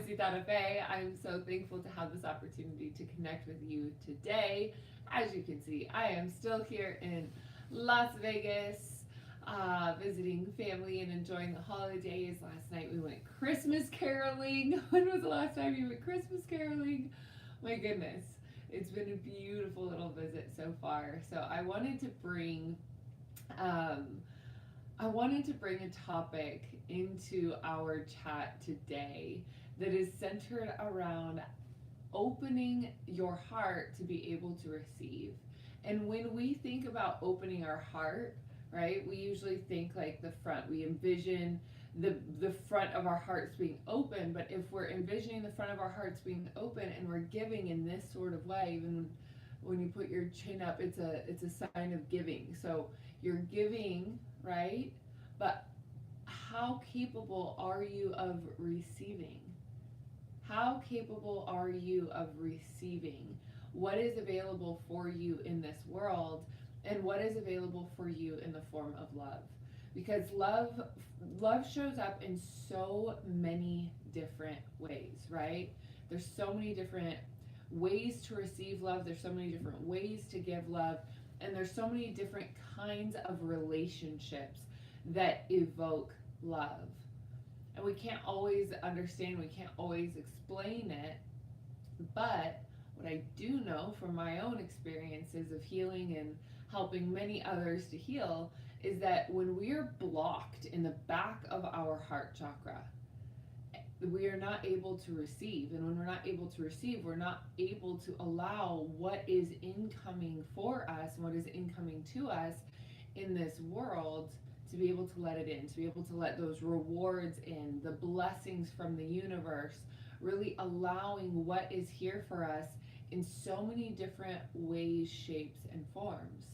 Sitara. I'm so thankful to have this opportunity to connect with you today. As you can see, I am still here in Las Vegas, visiting family and enjoying the holidays. Last night we went Christmas caroling. When was the last time you went Christmas caroling? My goodness, it's been a beautiful little visit so far. So um, I wanted to bring a topic into our chat today that is centered around opening your heart to be able to receive. And when we think about opening our heart, right, we usually think like the front. We envision the front of our hearts being open, but if we're envisioning the front of our hearts being open and we're giving in this sort of way, even when you put your chin up, it's a sign of giving. So you're giving, right? But how capable are you of receiving? How capable are you of receiving what is available for you in this world and what is available for you in the form of love? Because love shows up in so many different ways, right? There's so many different ways to receive love, there's so many different ways to give love, and there's so many different kinds of relationships that evoke love. And we can't always understand, we can't always explain it, but what I do know from my own experiences of healing and helping many others to heal is that when we're blocked in the back of our heart chakra, we are not able to receive. And when we're not able to receive, we're not able to allow what is incoming for us and what is incoming to us in this world to be able to let it in, to be able to let those rewards in, the blessings from the universe, really allowing what is here for us in so many different ways, shapes, and forms.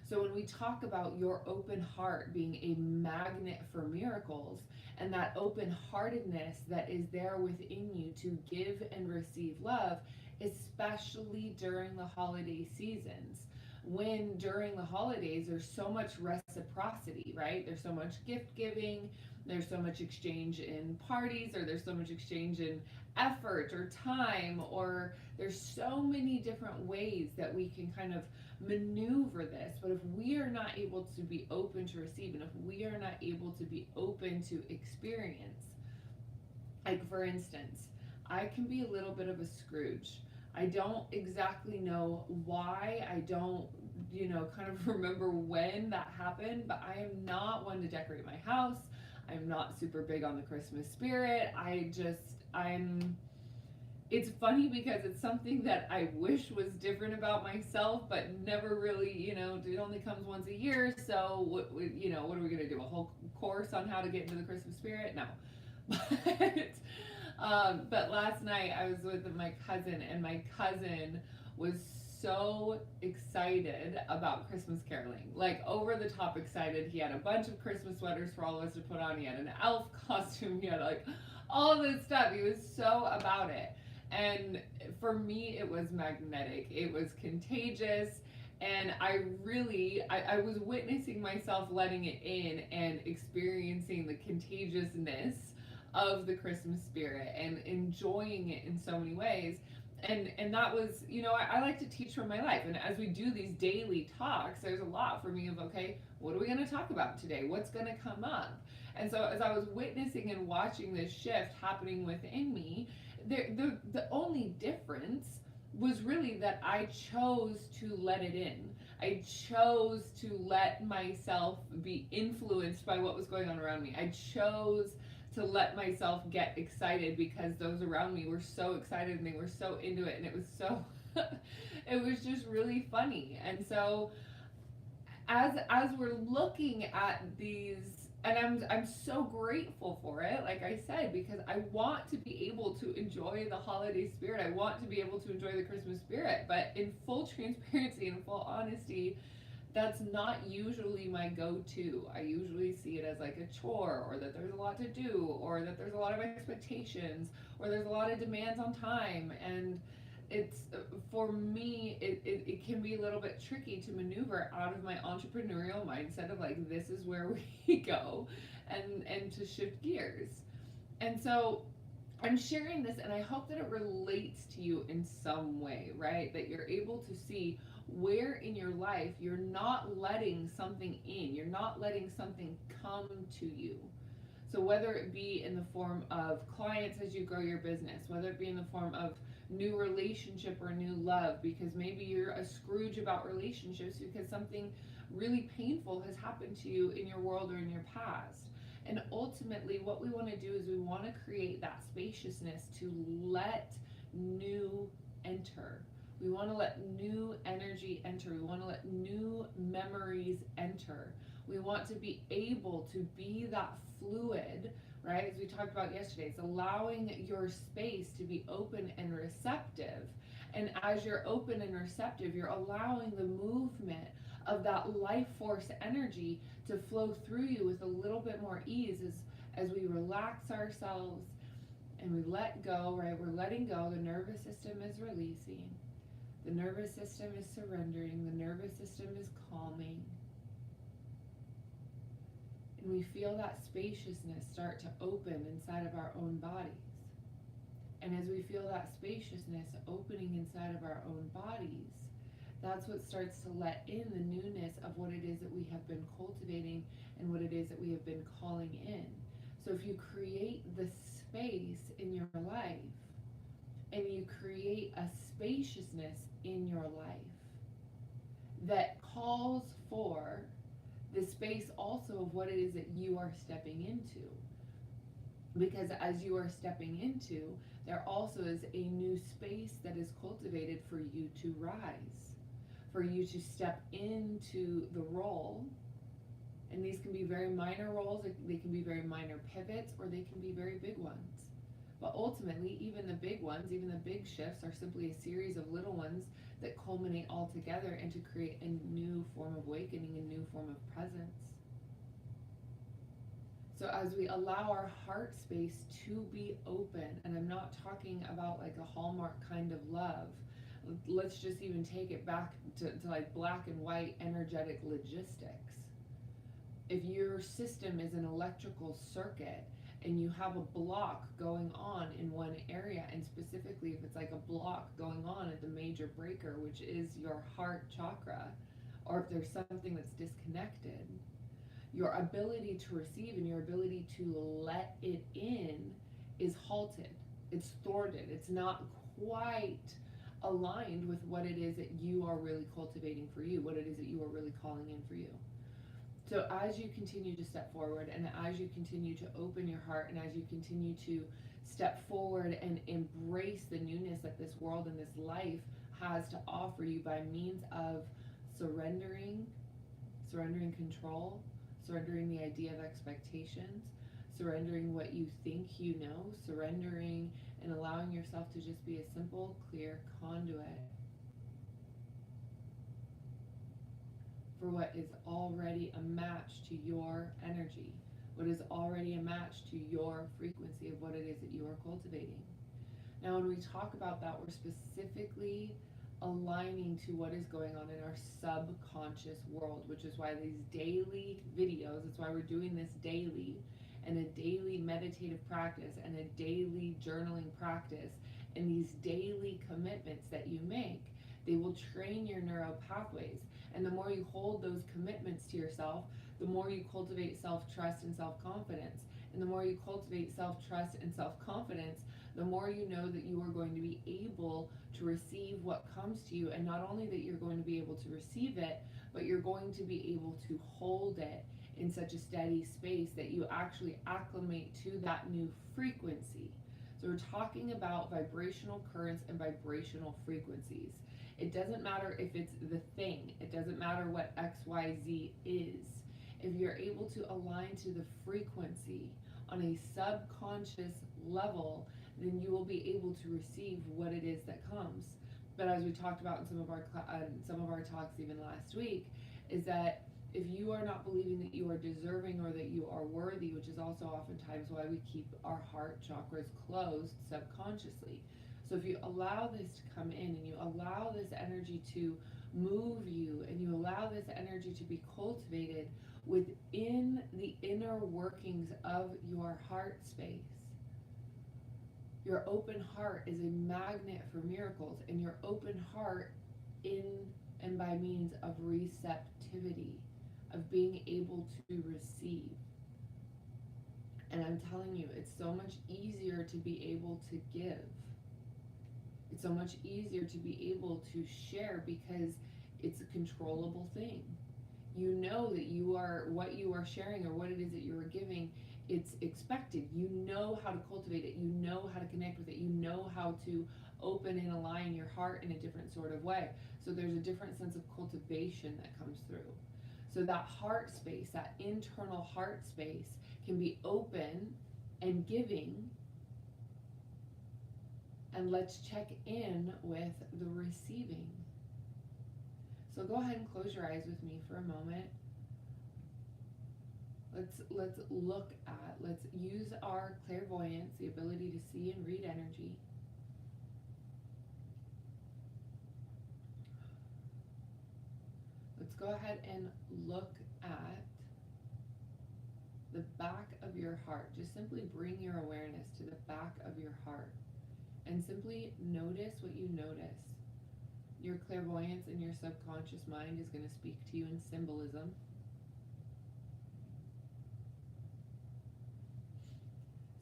So when we talk about your open heart being a magnet for miracles, and that open-heartedness that is there within you to give and receive love, especially during the holiday seasons, when during the holidays there's so much reciprocity, right? There's so much gift giving, there's so much exchange in parties, or there's so much exchange in effort or time, or there's so many different ways that we can kind of maneuver this. But if we are not able to be open to receive, and if we are not able to be open to experience, like for instance, I can be a little bit of a Scrooge. I don't exactly know why. I don't, kind of remember when that happened, but I am not one to decorate my house. I'm not super big on the Christmas spirit. It's funny because it's something that I wish was different about myself, but never really, it only comes once a year. So what are we going to do? A whole course on how to get into the Christmas spirit? No. But last night I was with my cousin, and my cousin was so excited about Christmas caroling, like over the top excited. He had a bunch of Christmas sweaters for all of us to put on. He had an elf costume. He had like all this stuff. He was so about it. And for me, it was magnetic. It was contagious. And I was witnessing myself letting it in and experiencing the contagiousness of the Christmas spirit and enjoying it in so many ways. And that was, I like to teach from my life. And as we do these daily talks, there's a lot for me of, okay, what are we going to talk about today? What's going to come up? And so as I was witnessing and watching this shift happening within me, the only difference was really that I chose to let it in. I chose to let myself be influenced by what was going on around me. I chose to let myself get excited because those around me were so excited and they were so into it, and it was so it was just really funny. And so as we're looking at these, and I'm so grateful for it, like I said, because I want to be able to enjoy the holiday spirit. I want to be able to enjoy the Christmas spirit, but in full transparency and full honesty, that's not usually my go-to. I usually see it as like a chore, or that there's a lot to do, or that there's a lot of expectations, or there's a lot of demands on time. And it's, for me, it can be a little bit tricky to maneuver out of my entrepreneurial mindset of like, this is where we go, and to shift gears. And so I'm sharing this and I hope that it relates to you in some way, right? That you're able to see where in your life you're not letting something in, you're not letting something come to you. So whether it be in the form of clients as you grow your business, whether it be in the form of new relationship or new love, because maybe you're a Scrooge about relationships because something really painful has happened to you in your world or in your past. And ultimately, what we want to do is we want to create that spaciousness to let new enter. We want to let new energy enter. We want to let new memories enter. We want to be able to be that fluid, right? As we talked about yesterday, it's allowing your space to be open and receptive. And as you're open and receptive, you're allowing the movement of that life force energy to flow through you with a little bit more ease as we relax ourselves and we let go, right? We're letting go. The nervous system is releasing. The nervous system is surrendering. The nervous system is calming. And we feel that spaciousness start to open inside of our own bodies. And as we feel that spaciousness opening inside of our own bodies, that's what starts to let in the newness of what it is that we have been cultivating and what it is that we have been calling in. So if you create the space in your life and you create a spaciousness in your life that calls for the space also of what it is that you are stepping into. Because as you are stepping into, there also is a new space that is cultivated for you to rise, for you to step into the role. And these can be very minor roles, they can be very minor pivots, or they can be very big ones. But ultimately, even the big ones, even the big shifts are simply a series of little ones that culminate all together and to create a new form of awakening, a new form of presence. So as we allow our heart space to be open, and I'm not talking about like a Hallmark kind of love, let's just even take it back to like black and white energetic logistics. If your system is an electrical circuit and you have a block going on in one area, and specifically if it's like a block going on at the major breaker, which is your heart chakra, or if there's something that's disconnected, your ability to receive and your ability to let it in is halted. It's thwarted. It's not quite aligned with what it is that you are really cultivating for you, what it is that you are really calling in for you. So as you continue to step forward and as you continue to open your heart and as you continue to step forward and embrace the newness that this world and this life has to offer you by means of surrendering control, surrendering the idea of expectations, surrendering what you think you know, surrendering and allowing yourself to just be a simple, clear conduit for what is already a match to your energy, what is already a match to your frequency of what it is that you are cultivating. Now, when we talk about that, we're specifically aligning to what is going on in our subconscious world, which is why these daily videos, that's why we're doing this daily, and a daily meditative practice and a daily journaling practice, and these daily commitments that you make, they will train your neural pathways. And the more you hold those commitments to yourself, the more you cultivate self-trust and self-confidence. And the more you cultivate self-trust and self-confidence, the more you know that you are going to be able to receive what comes to you. And not only that you're going to be able to receive it, but you're going to be able to hold it in such a steady space that you actually acclimate to that new frequency. So we're talking about vibrational currents and vibrational frequencies. It doesn't matter if it's the thing. It doesn't matter what XYZ is. If you're able to align to the frequency on a subconscious level, then you will be able to receive what it is that comes. But as we talked about in some of our talks even last week, is that if you are not believing that you are deserving or that you are worthy, which is also oftentimes why we keep our heart chakras closed subconsciously. So if you allow this to come in and you allow this energy to move you and you allow this energy to be cultivated within the inner workings of your heart space, Your open heart is a magnet for miracles, and your open heart in and by means of receptivity, of being able to receive. And I'm telling you, it's so much easier to be able to give. It's so much easier to be able to share because it's a controllable thing. You know that you are, what you are sharing or what it is that you are giving, it's expected. You know how to cultivate it. You know how to connect with it. You know how to open and align your heart in a different sort of way. So there's a different sense of cultivation that comes through. So that heart space, that internal heart space, can be open and giving. And let's check in with the receiving. So go ahead and close your eyes with me for a moment. Let's look at, let's use our clairvoyance, the ability to see and read energy. Let's go ahead and look at the back of your heart. Just simply bring your awareness to the back of your heart and simply notice what you notice. Your clairvoyance and your subconscious mind is going to speak to you in symbolism.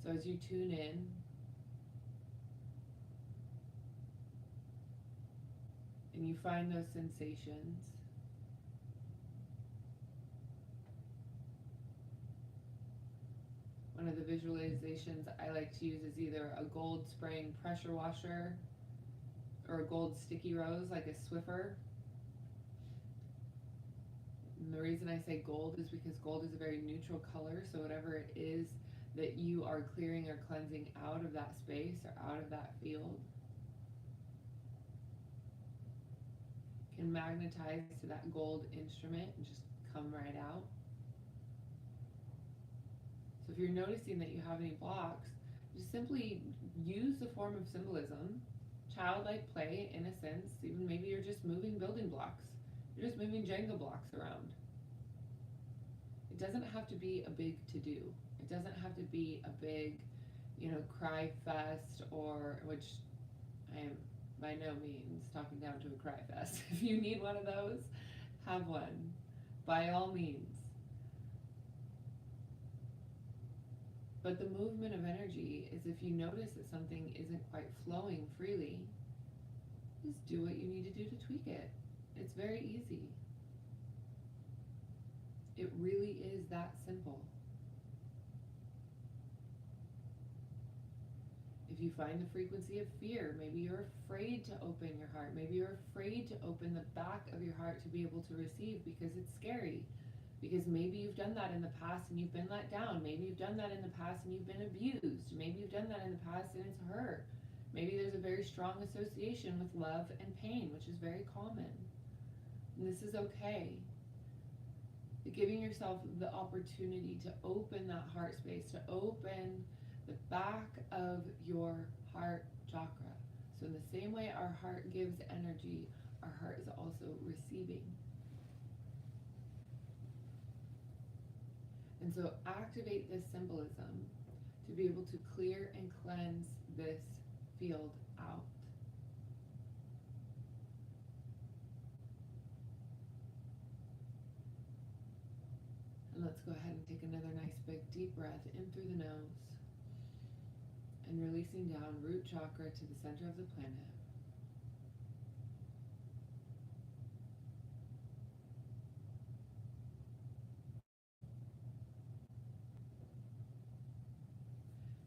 So as you tune in, and you find those sensations, one of the visualizations I like to use is either a gold spraying pressure washer or a gold sticky rose like a Swiffer. And the reason I say gold is because gold is a very neutral color, so whatever it is that you are clearing or cleansing out of that space or out of that field can magnetize to that gold instrument and just come right out. So if you're noticing that you have any blocks, just simply use the form of symbolism, childlike play in a sense. Even maybe you're just moving building blocks. You're just moving Jenga blocks around. It doesn't have to be a big to-do. It doesn't have to be a big, cry fest, or, which I am by no means talking down to a cry fest. If you need one of those, have one, by all means. But the movement of energy is, if you notice that something isn't quite flowing freely, just do what you need to do to tweak it. It's very easy. It really is that simple. If you find the frequency of fear, maybe you're afraid to open your heart. Maybe you're afraid to open the back of your heart to be able to receive because it's scary. Because maybe you've done that in the past and you've been let down. Maybe you've done that in the past and you've been abused. Maybe you've done that in the past and it's hurt. Maybe there's a very strong association with love and pain, which is very common. And this is okay. But giving yourself the opportunity to open that heart space, to open the back of your heart chakra. So in the same way our heart gives energy, our heart is also receiving. And so activate this symbolism to be able to clear and cleanse this field out. And let's go ahead and take another nice big deep breath in through the nose and releasing down root chakra to the center of the planet.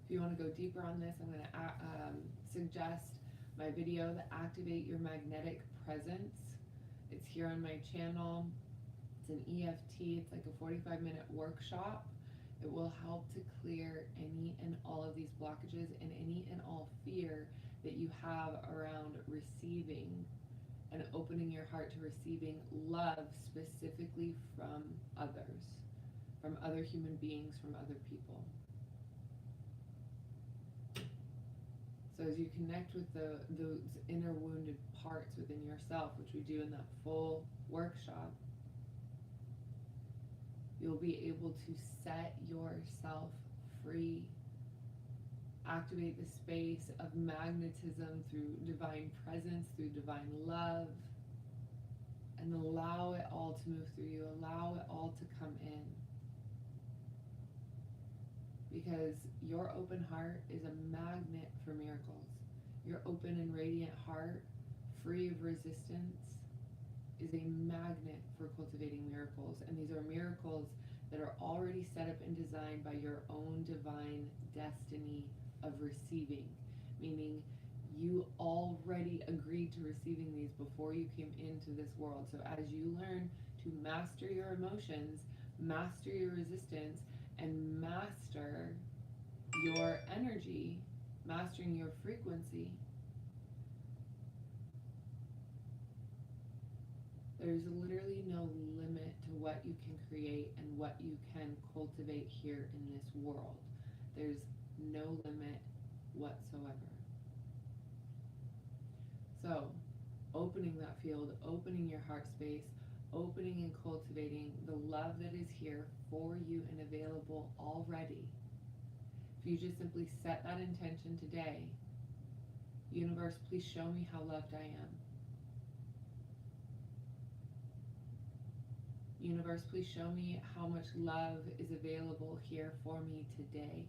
If you want to go deeper on this, I'm going to suggest my video, the Activate Your Magnetic Presence. It's here on my channel. It's an EFT. It's like a 45-minute workshop. It will help to clear any and all of these blockages and any and all fear that you have around receiving and opening your heart to receiving love specifically from others, from other human beings, from other people. So as you connect with those inner wounded parts within yourself, which we do in that full workshop, you'll be able to set yourself free activate the space of magnetism through divine presence, through divine love, and allow it all to move through you, allow it all to come in. Because your open heart is a magnet for miracles. Your open and radiant heart, free of resistance, is a magnet for cultivating miracles. And these are miracles that are already set up and designed by your own divine destiny of receiving. Meaning you already agreed to receiving these before you came into this world. So as you learn to master your emotions, master your resistance, and master your energy, mastering your frequency, there's literally no limit to what you can create and what you can cultivate here in this world. There's no limit whatsoever. So, opening that field, opening your heart space, opening and cultivating the love that is here for you and available already. If you just simply set that intention today, universe, please show me how loved I am. Universe, please show me how much love is available here for me today.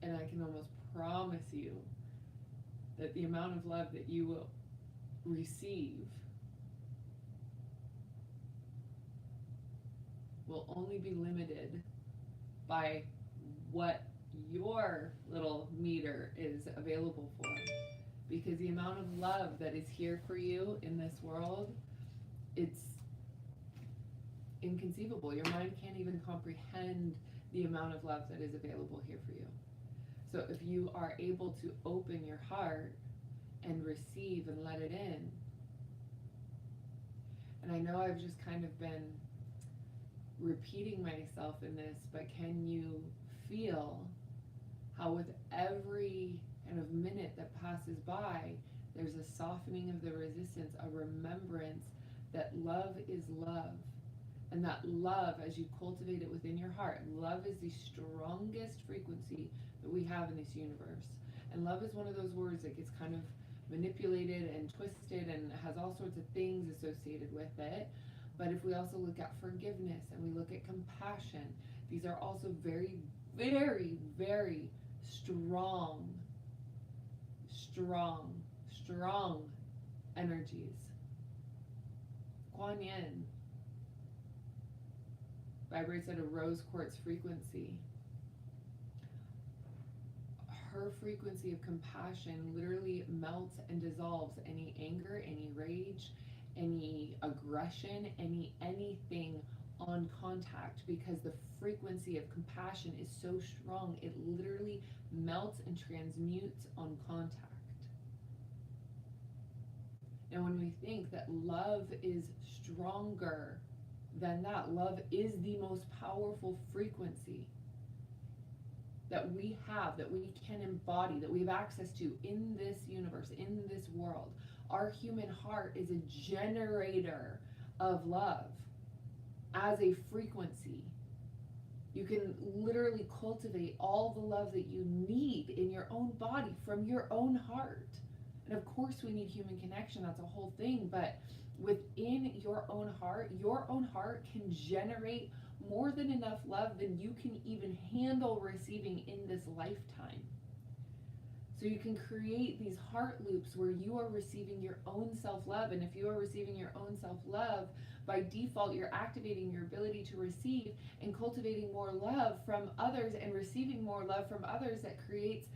And I can almost promise you that the amount of love that you will receive will only be limited by what your little meter is available for. Because the amount of love that is here for you in this world, it's inconceivable. Your mind can't even comprehend the amount of love that is available here for you. So if you are able to open your heart and receive and let it in, and I know I've just kind of been repeating myself in this, but can you feel how with every kind of minute that passes by, there's a softening of the resistance, a remembrance that love is love. And that love, as you cultivate it within your heart, love is the strongest frequency that we have in this universe. And love is one of those words that gets kind of manipulated and twisted and has all sorts of things associated with it. But if we also look at forgiveness and we look at compassion, these are also very, very, very strong energies. Kuan Yin vibrates at a rose quartz frequency. Her frequency of compassion literally melts and dissolves any anger, any rage, any aggression, anything on contact, because the frequency of compassion is so strong, it literally melts and transmutes on contact. Now, when we think that love is stronger than that, love is the most powerful frequency that we have, that we can embody, that we have access to in this universe, in this world. Our human heart is a generator of love as a frequency. You can literally cultivate all the love that you need in your own body from your own heart. And of course we need human connection, that's a whole thing, but within your own heart can generate more than enough love than you can even handle receiving in this lifetime. So you can create these heart loops where you are receiving your own self-love. And if you are receiving your own self-love, by default, you're activating your ability to receive and cultivating more love from others and receiving more love from others. That creates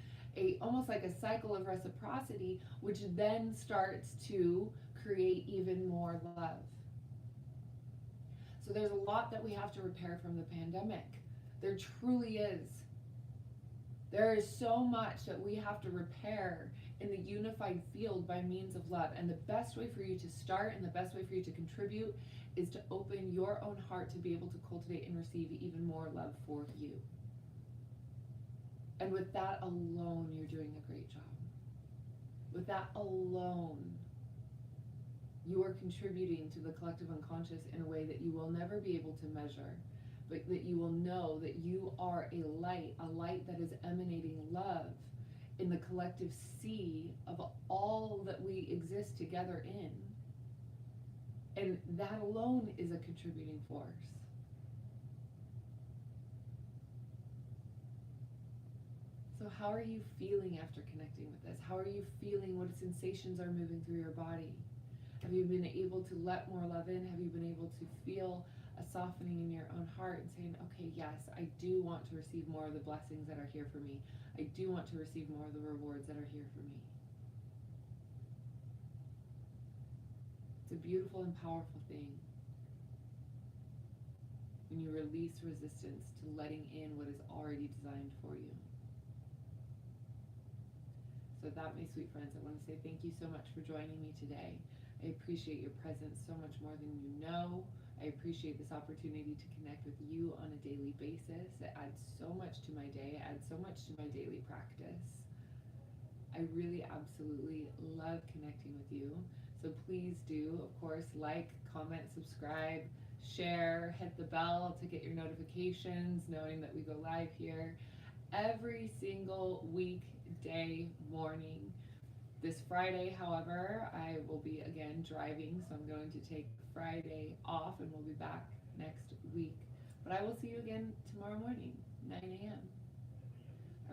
almost like a cycle of reciprocity, which then starts to create even more love. So there's a lot that we have to repair from the pandemic. There truly is. There is so much that we have to repair in the unified field by means of love. And the best way for you to start and the best way for you to contribute is to open your own heart to be able to cultivate and receive even more love for you. And with that alone, you're doing a great job. With that alone, you are contributing to the collective unconscious in a way that you will never be able to measure, but that you will know that you are a light that is emanating love in the collective sea of all that we exist together in. And that alone is a contributing force. So how are you feeling after connecting with this? How are you feeling? What sensations are moving through your body? Have you been able to let more love in? Have you been able to feel a softening in your own heart and saying, okay, yes, I do want to receive more of the blessings that are here for me. I do want to receive more of the rewards that are here for me. It's a beautiful and powerful thing when you release resistance to letting in what is already designed for you. So with that, my sweet friends, I want to say thank you so much for joining me today. I appreciate your presence so much more than you know. I appreciate this opportunity to connect with you on a daily basis. It adds so much to my day. It adds so much to my daily practice. I really absolutely love connecting with you. So please do, of course, like, comment, subscribe, share, hit the bell to get your notifications, knowing that we go live here every single weekday morning. This Friday, however, I will be again driving, so I'm going to take Friday off and we'll be back next week. But I will see you again tomorrow morning, 9 a.m.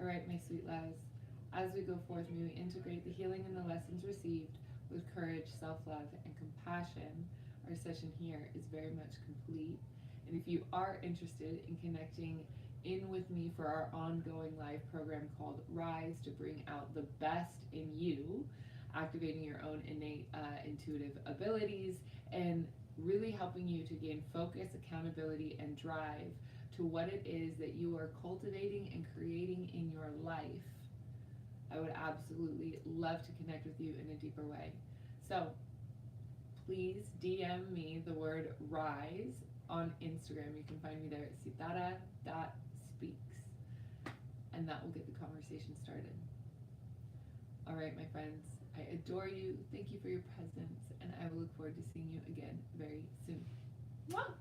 All right, my sweet loves. As we go forth, may we integrate the healing and the lessons received with courage, self-love, and compassion. Our session here is very much complete. And if you are interested in connecting in with me for our ongoing live program called Rise to Bring Out the Best in You, activating your own innate intuitive abilities and really helping you to gain focus, accountability, and drive to what it is that you are cultivating and creating in your life, I would absolutely love to connect with you in a deeper way. So please DM me the word RISE on Instagram. You can find me there at sitara.speaks, and that will get the conversation started. All right, my friends, I adore you. Thank you for your presence, and I will look forward to seeing you again very soon. Mwah!